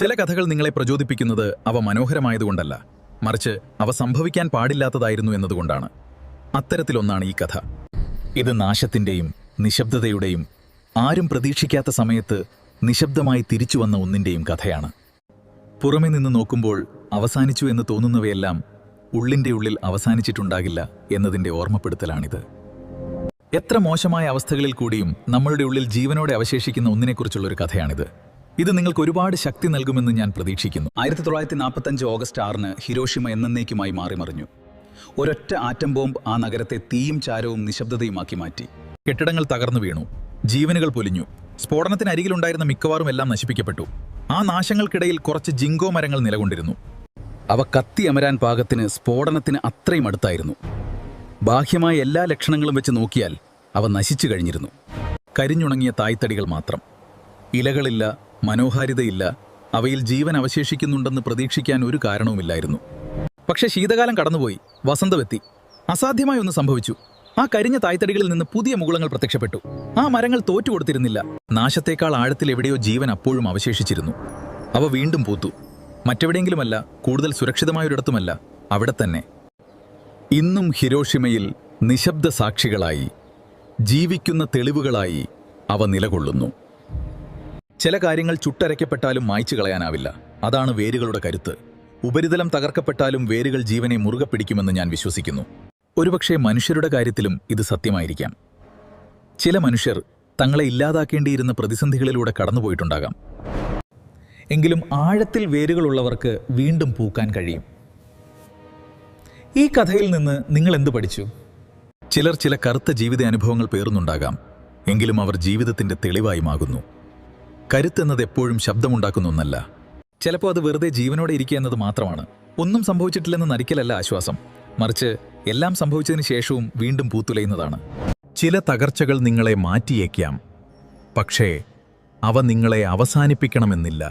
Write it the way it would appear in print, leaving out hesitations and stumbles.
ചില കഥകൾ നിങ്ങളെ പ്രചോദിപ്പിക്കുന്നത് അവ മനോഹരമായതുകൊണ്ടല്ല, മറിച്ച് അവ സംഭവിക്കാൻ പാടില്ലാത്തതായിരുന്നു എന്നതുകൊണ്ടാണ്. അത്തരത്തിലൊന്നാണ് ഈ കഥ. ഇത് നാശത്തിൻ്റെയും നിശബ്ദതയുടെയും ആരും പ്രതീക്ഷിക്കാത്ത സമയത്ത് നിശബ്ദമായി തിരിച്ചു വന്ന ഒന്നിൻ്റെയും കഥയാണ്. പുറമെ നിന്ന് നോക്കുമ്പോൾ അവസാനിച്ചു എന്ന് തോന്നുന്നവയെല്ലാം ഉള്ളിൻ്റെ ഉള്ളിൽ അവസാനിച്ചിട്ടുണ്ടാകില്ല എന്നതിൻ്റെ ഓർമ്മപ്പെടുത്തലാണിത്. എത്ര മോശമായ അവസ്ഥകളിൽ കൂടിയും നമ്മളുടെ ഉള്ളിൽ ജീവനോടെ അവശേഷിക്കുന്ന ഒന്നിനെക്കുറിച്ചുള്ളൊരു കഥയാണിത്. ഇത് നിങ്ങൾക്ക് ഒരുപാട് ശക്തി നൽകുമെന്ന് ഞാൻ പ്രതീക്ഷിക്കുന്നു. 1945 ഓഗസ്റ്റ് 6 ഹിരോഷിമ എന്നേക്കുമായി മാറിമറിഞ്ഞു. ഒരൊറ്റ ആറ്റം ബോംബ് ആ നഗരത്തെ തീയും ചാരവും നിശബ്ദതയുമാക്കി മാറ്റി. കെട്ടിടങ്ങൾ തകർന്നു വീണു, ജീവനുകൾ പൊലിഞ്ഞു, സ്ഫോടനത്തിനരികിലുണ്ടായിരുന്ന മിക്കവാറും എല്ലാം നശിപ്പിക്കപ്പെട്ടു. ആ നാശങ്ങൾക്കിടയിൽ കുറച്ച് ജിങ്കോ മരങ്ങൾ നിലകൊണ്ടിരുന്നു. അവ കത്തി അമരാൻ പാകത്തിന് സ്ഫോടനത്തിന് അത്രയും അടുത്തായിരുന്നു. ബാഹ്യമായ എല്ലാ ലക്ഷണങ്ങളും വെച്ച് നോക്കിയാൽ അവ നശിച്ചു കഴിഞ്ഞിരുന്നു. കരിഞ്ഞുണങ്ങിയ തായ്തടികൾ മാത്രം. ഇലകളില്ല, മനോഹാരിതയില്ല. അവയിൽ ജീവൻ അവശേഷിക്കുന്നുണ്ടെന്ന് പ്രതീക്ഷിക്കാൻ ഒരു കാരണവുമില്ലായിരുന്നു. പക്ഷെ ശീതകാലം കടന്നുപോയി, വസന്തമെത്തി. അസാധ്യമായി ഒന്ന് സംഭവിച്ചു. ആ കരിഞ്ഞ തായ്തടികളിൽ നിന്ന് പുതിയ മുകുളങ്ങൾ പ്രത്യക്ഷപ്പെട്ടു. ആ മരങ്ങൾ തോറ്റുകൊടുത്തിരുന്നില്ല. നാശത്തേക്കാൾ ആഴത്തിൽ എവിടെയോ ജീവൻ അപ്പോഴും അവശേഷിച്ചിരുന്നു. അവ വീണ്ടും പൂത്തു. മറ്റെവിടെയെങ്കിലുമല്ല, കൂടുതൽ സുരക്ഷിതമായൊരിടത്തുമല്ല, അവിടെ തന്നെ. ഇന്നും ഹിരോഷിമയിൽ നിശബ്ദ സാക്ഷികളായി, ജീവിക്കുന്ന തെളിവുകളായി അവ നിലകൊള്ളുന്നു. ചില കാര്യങ്ങൾ ചുട്ടരയ്ക്കപ്പെട്ടാലും മായ്ച്ചു കളയാനാവില്ല. അതാണ് വേരുകളുടെ കരുത്ത്. ഉപരിതലം തകർക്കപ്പെട്ടാലും വേരുകൾ ജീവനെ മുറുകെ പിടിക്കുമെന്ന് ഞാൻ വിശ്വസിക്കുന്നു. ഒരുപക്ഷെ മനുഷ്യരുടെ കാര്യത്തിലും ഇത് സത്യമായിരിക്കാം. ചില മനുഷ്യർ തങ്ങളെ ഇല്ലാതാക്കേണ്ടിയിരുന്ന പ്രതിസന്ധികളിലൂടെ കടന്നുപോയിട്ടുണ്ടാകാം. എങ്കിലും ആഴത്തിൽ വേരുകളുള്ളവർക്ക് വീണ്ടും പൂക്കാൻ കഴിയും. ഈ കഥയിൽ നിന്ന് നിങ്ങൾ എന്ത് പഠിച്ചു? ചിലർ ചില കറുത്ത ജീവിത അനുഭവങ്ങൾ പേറുന്നുണ്ടാകാം, എങ്കിലും അവർ ജീവിതത്തിന്റെ തെളിവായി മാകുന്നു. കരുത്തെന്നത് എപ്പോഴും ശബ്ദമുണ്ടാക്കുന്ന ഒന്നല്ല. ചിലപ്പോൾ അത് വെറുതെ ജീവനോടെ ഇരിക്കുക എന്നത് മാത്രമാണ്. ഒന്നും സംഭവിച്ചിട്ടില്ലെന്ന് നരിക്കലല്ല ആശ്വാസം, മറിച്ച് എല്ലാം സംഭവിച്ചതിന് ശേഷവും വീണ്ടും പൂത്തുലയുന്നതാണ്. ചില തകർച്ചകൾ നിങ്ങളെ മാറ്റിയേക്കാം, പക്ഷേ അവ നിങ്ങളെ അവസാനിപ്പിക്കണമെന്നില്ല.